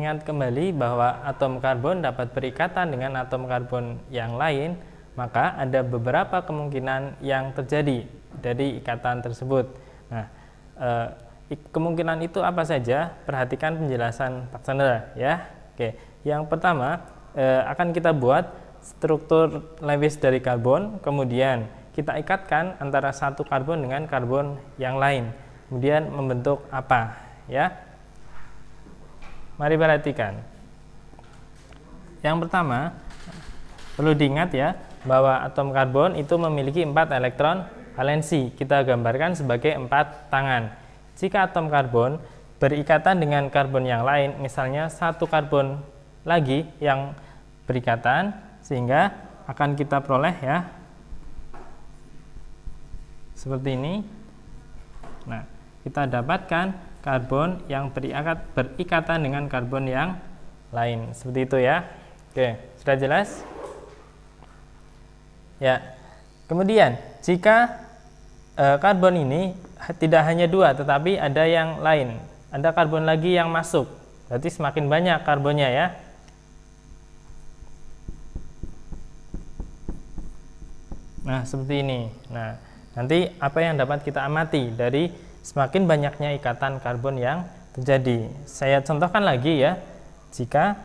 ingat kembali bahwa atom karbon dapat berikatan dengan atom karbon yang lain, maka ada beberapa kemungkinan yang terjadi dari ikatan tersebut. Nah, kemungkinan itu apa saja? Perhatikan penjelasan Pak Chandra ya. Oke, yang pertama akan kita buat struktur Lewis dari karbon, kemudian kita ikatkan antara satu karbon dengan karbon yang lain, kemudian membentuk apa ya? Mari perhatikan. Yang pertama perlu diingat ya bahwa atom karbon itu memiliki 4 elektron valensi. Kita gambarkan sebagai 4 tangan. Jika atom karbon berikatan dengan karbon yang lain, misalnya satu karbon lagi yang berikatan, sehingga akan kita peroleh ya seperti ini. Nah, kita dapatkan karbon yang berikatan dengan karbon yang lain, seperti itu ya. Oke, sudah jelas? Ya. Kemudian jika karbon ini tidak hanya 2, tetapi ada yang lain, ada karbon lagi yang masuk, berarti semakin banyak karbonnya ya. Nah, seperti ini. Nah, nanti apa yang dapat kita amati dari semakin banyaknya ikatan karbon yang terjadi? Saya contohkan lagi ya. Jika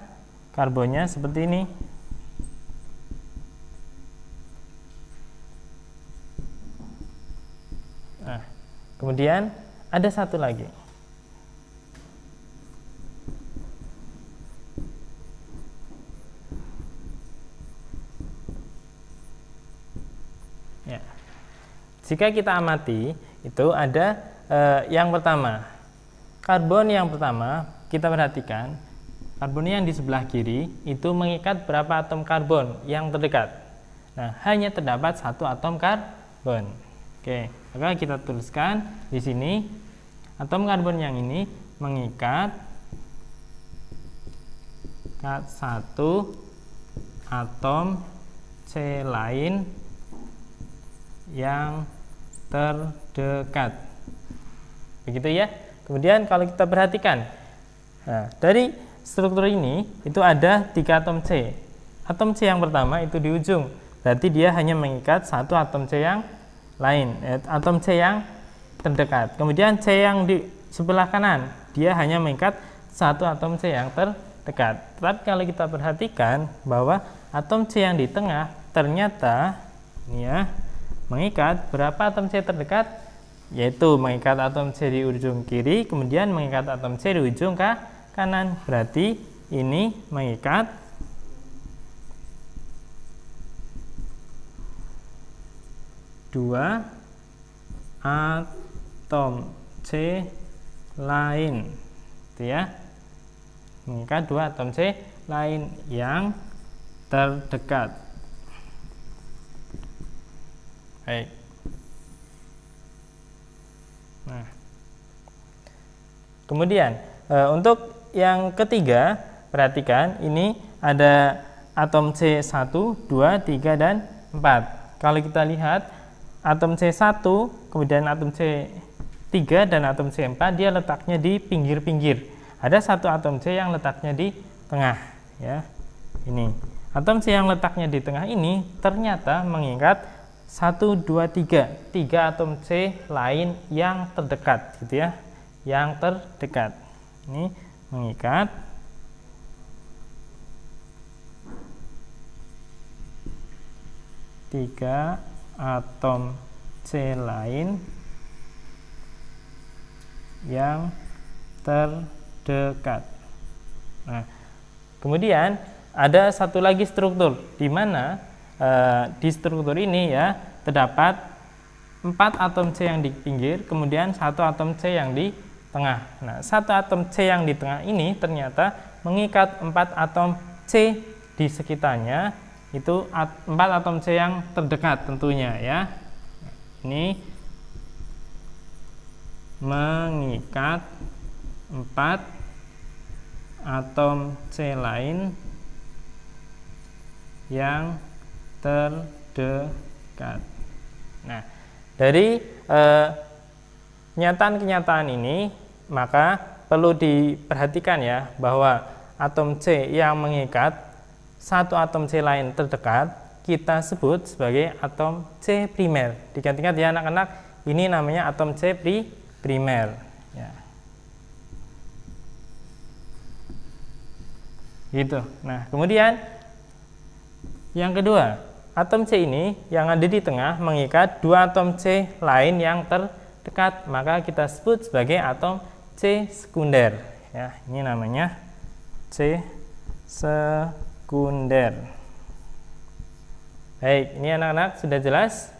karbonnya seperti ini, nah, kemudian ada satu lagi. Ya. Jika kita amati, itu ada yang pertama, karbon yang pertama, kita perhatikan karbon yang di sebelah kiri itu mengikat berapa atom karbon yang terdekat. Nah, hanya terdapat satu atom karbon. Oke, maka kita tuliskan di sini atom karbon yang ini mengikat satu atom C lain yang terdekat. Begitu ya. Kemudian kalau kita perhatikan, nah, dari struktur ini itu ada 3 atom C. Atom C yang pertama itu di ujung, berarti dia hanya mengikat satu atom C yang lain, atom C yang terdekat. Kemudian C yang di sebelah kanan, dia hanya mengikat satu atom C yang terdekat. Tapi kalau kita perhatikan bahwa atom C yang di tengah ternyata ini ya, mengikat berapa atom C terdekat? Yaitu mengikat atom C di ujung kiri, kemudian mengikat atom C di ujung kanan. Berarti ini mengikat dua atom C lain, itu ya, mengikat dua atom C lain yang terdekat. Baik. Nah, kemudian untuk yang ketiga, perhatikan ini ada atom C1, 2, 3, dan 4. Kalau kita lihat atom C1, kemudian atom C3 dan atom C4, dia letaknya di pinggir-pinggir. Ada satu atom C yang letaknya di tengah ya. Ini atom C yang letaknya di tengah ini ternyata mengikat 1, 2, 3 atom C lain yang terdekat gitu ya, yang terdekat. Ini mengikat tiga atom C lain yang terdekat. Nah, kemudian ada satu lagi struktur di mana di struktur ini ya terdapat 4 atom C yang di pinggir, kemudian satu atom C yang di tengah. Nah, satu atom C yang di tengah ini ternyata mengikat 4 atom C di sekitarnya, itu 4 atom C yang terdekat tentunya ya. Ini mengikat 4 atom C lain yang terdekat. Nah, dari kenyataan-kenyataan ini maka perlu diperhatikan ya bahwa atom C yang mengikat satu atom C lain terdekat, kita sebut sebagai atom C primer. Diingat-ingat ya anak-anak, ini namanya atom C primer. Ya. Gitu. Nah, kemudian yang kedua, atom C ini yang ada di tengah mengikat dua atom C lain yang terdekat, maka kita sebut sebagai atom C sekunder. Ya, ini namanya C sekunder. Baik, ini anak-anak sudah jelas.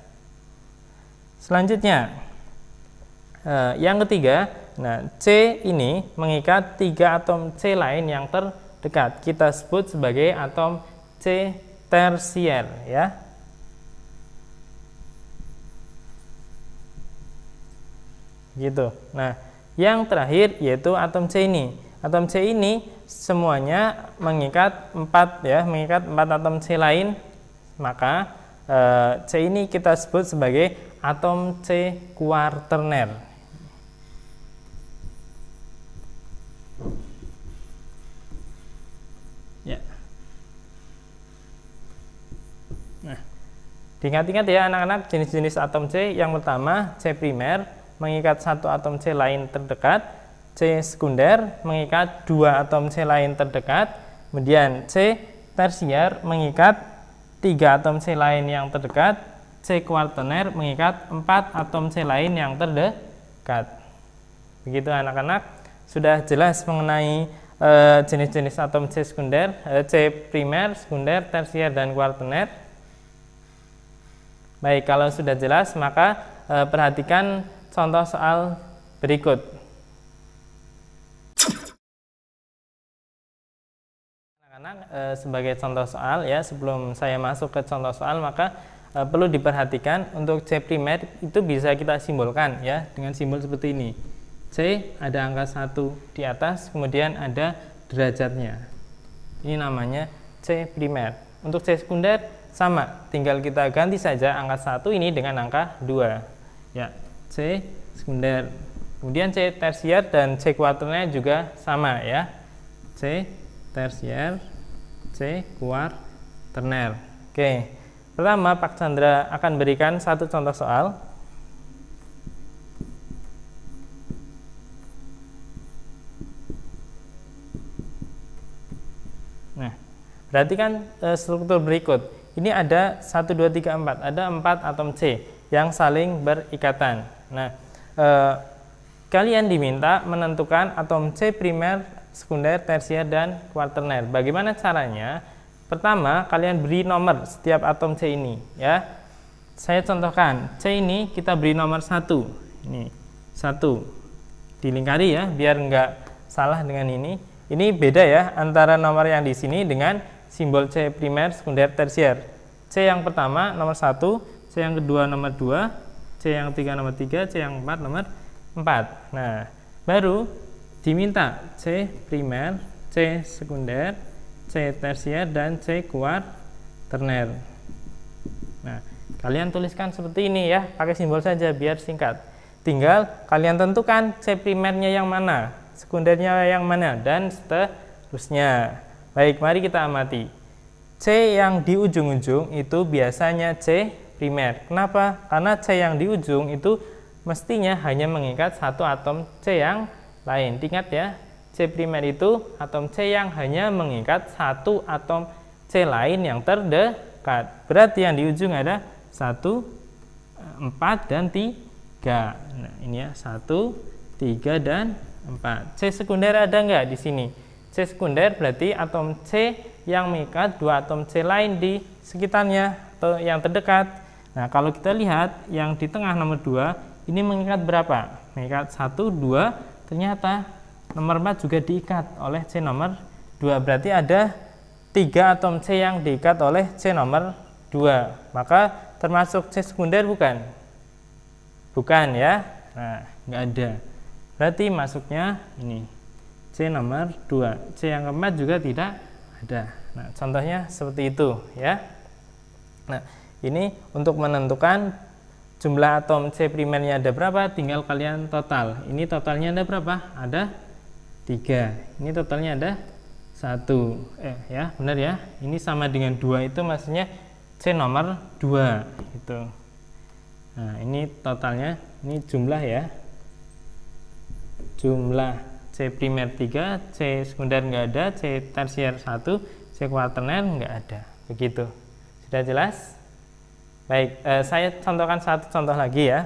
Selanjutnya, yang ketiga, nah C ini mengikat tiga atom C lain yang terdekat. Kita sebut sebagai atom C tersier, ya. Gitu. Nah, yang terakhir yaitu atom C ini. Atom C ini semuanya mengikat mengikat 4 atom C lain, maka C ini kita sebut sebagai atom C kuarterner. Ya. Nah, diingat-ingat ya anak-anak jenis-jenis atom C. Yang pertama C primer mengikat satu atom C lain terdekat, C sekunder mengikat dua atom C lain terdekat, kemudian C tersier mengikat tiga atom C lain yang terdekat, C kuarterner mengikat 4 atom C lain yang terdekat. Begitu anak-anak, sudah jelas mengenai jenis-jenis atom C sekunder, C primer, sekunder, tersier, dan kuarterner. Baik, kalau sudah jelas maka perhatikan contoh soal berikut. Anak-anak, sebagai contoh soal ya, sebelum saya masuk ke contoh soal maka perlu diperhatikan untuk C primer itu bisa kita simbolkan ya dengan simbol seperti ini. C ada angka 1 di atas, kemudian ada derajatnya. Ini namanya C primer. Untuk C sekunder sama, tinggal kita ganti saja angka 1 ini dengan angka 2. Ya, C sekunder. Kemudian C tersier dan C kuarterner juga sama ya. C tersier, C kuarterner. Oke. Pertama, Pak Chandra akan berikan satu contoh soal. Nah, perhatikan struktur berikut. Ini ada 1, 2, 3, 4. Ada 4 atom C yang saling berikatan. Nah, kalian diminta menentukan atom C primer, sekunder, tersier, dan kuarterner. Bagaimana caranya? Pertama, kalian beri nomor setiap atom C ini ya. Saya contohkan, C ini kita beri nomor 1. Ini 1. Dilingkari ya biar enggak salah dengan ini. Ini beda ya antara nomor yang di sini dengan simbol C primer, sekunder, tersier. C yang pertama nomor 1, C yang kedua nomor 2, C yang ketiga nomor 3, C yang keempat nomor 4. Nah, baru diminta C primer, C sekunder, C tersier, dan C kuarterner. Nah, kalian tuliskan seperti ini ya, pakai simbol saja biar singkat. Tinggal kalian tentukan C primernya yang mana, sekundernya yang mana, dan seterusnya. Baik, mari kita amati. C yang di ujung-ujung itu biasanya C primer. Kenapa? Karena C yang di ujung itu mestinya hanya mengikat satu atom C yang lain. Ingat ya, C primer itu atom C yang hanya mengikat satu atom C lain yang terdekat. Berarti yang di ujung ada 1, 4, dan 3. Nah, ini ya, 1, 3, dan 4. C sekunder ada nggak di sini? C sekunder berarti atom C yang mengikat dua atom C lain di sekitarnya atau yang terdekat. Nah, kalau kita lihat yang di tengah nomor 2, ini mengikat berapa? Mengikat 1, 2, ternyata nomor 4 juga diikat oleh C nomor 2. Berarti ada 3 atom C yang diikat oleh C nomor 2. Maka termasuk C sekunder bukan? Bukan ya. Nah, nggak ada. Berarti masuknya ini C nomor 2. C yang keempat juga tidak ada. Nah, contohnya seperti itu ya. Nah, ini untuk menentukan jumlah atom C primernya ada berapa, tinggal kalian total. Ini totalnya ada berapa? Ada 3. Ini totalnya ada Ya benar ya, ini sama dengan 2 itu maksudnya C nomor 2 gitu. Nah ini totalnya, ini jumlah ya, jumlah C primer 3, C sekunder nggak ada, C tersier 1, C kuaterner nggak ada, begitu. Sudah jelas? Baik, saya contohkan satu contoh lagi ya.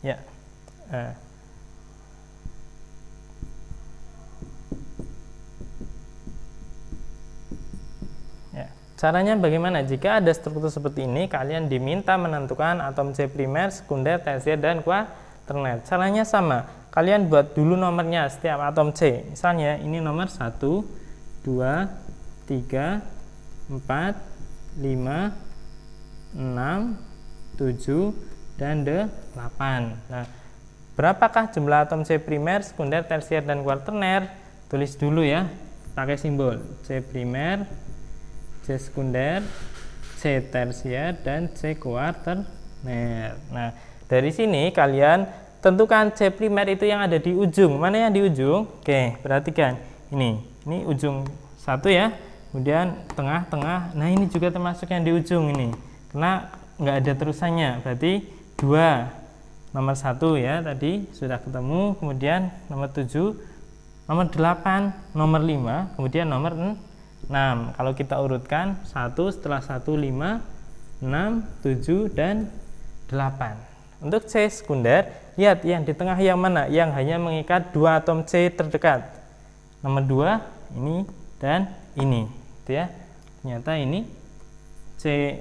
Ya, caranya bagaimana? Jika ada struktur seperti ini, kalian diminta menentukan atom C primer, sekunder, tersier, dan kuaterner. Caranya sama. Kalian buat dulu nomornya setiap atom C. Misalnya ini nomor 1, 2, 3, 4, 5, 6, 7, dan 8. Nah, berapakah jumlah atom C primer, sekunder, tersier, dan kuaterner? Tulis dulu ya, pakai simbol C primer, C sekunder, C tersier, dan C kuaterner. Nah, dari sini kalian tentukan C primer itu yang ada di ujung. Mana yang di ujung? Oke, perhatikan. Ini ujung 1 ya. Kemudian tengah-tengah. Nah, ini juga termasuk yang di ujung ini. Karena nggak ada terusannya. Berarti 2. Nomor 1 ya, tadi sudah ketemu. Kemudian nomor 7, nomor 8, nomor 5, kemudian nomor 6. Kalau kita urutkan 1 setelah 1, 5, 6, 7, dan 8. Untuk C sekunder, lihat yang di tengah yang mana? Yang hanya mengikat 2 atom C terdekat. Nomor 2, ini dan ini. Gitu ya. Ternyata ini C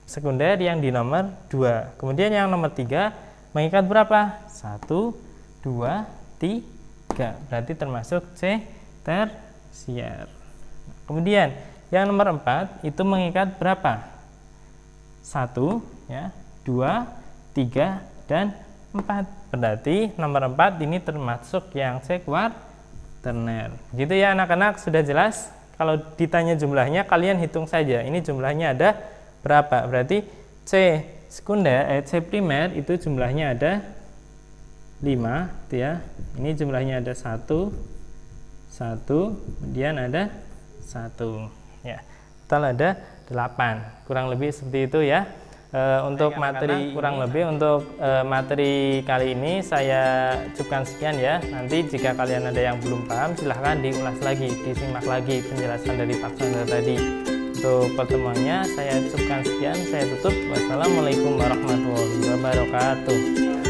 sekunder yang di nomor 2. Kemudian yang nomor 3 mengikat berapa? 1, 2, 3. Berarti termasuk C tersier. Kemudian yang nomor 4 itu mengikat berapa? 1 ya, 2, 3, dan 4. Berarti nomor 4 ini termasuk yang C kuaterner. Gitu ya anak-anak, sudah jelas? Kalau ditanya jumlahnya kalian hitung saja. Ini jumlahnya ada berapa? Berarti C sekunder, C primer itu jumlahnya ada 5 gitu ya. Ini jumlahnya ada 1, kemudian ada 1 ya. Total ada 8. Kurang lebih seperti itu ya. Untuk materi materi kali ini saya cukupkan sekian ya. Nanti jika kalian ada yang belum paham silahkan diulas lagi, disimak lagi penjelasan dari Pak Chandra tadi. Untuk pertemuannya saya cukupkan sekian, saya tutup. Wassalamualaikum warahmatullahi wabarakatuh.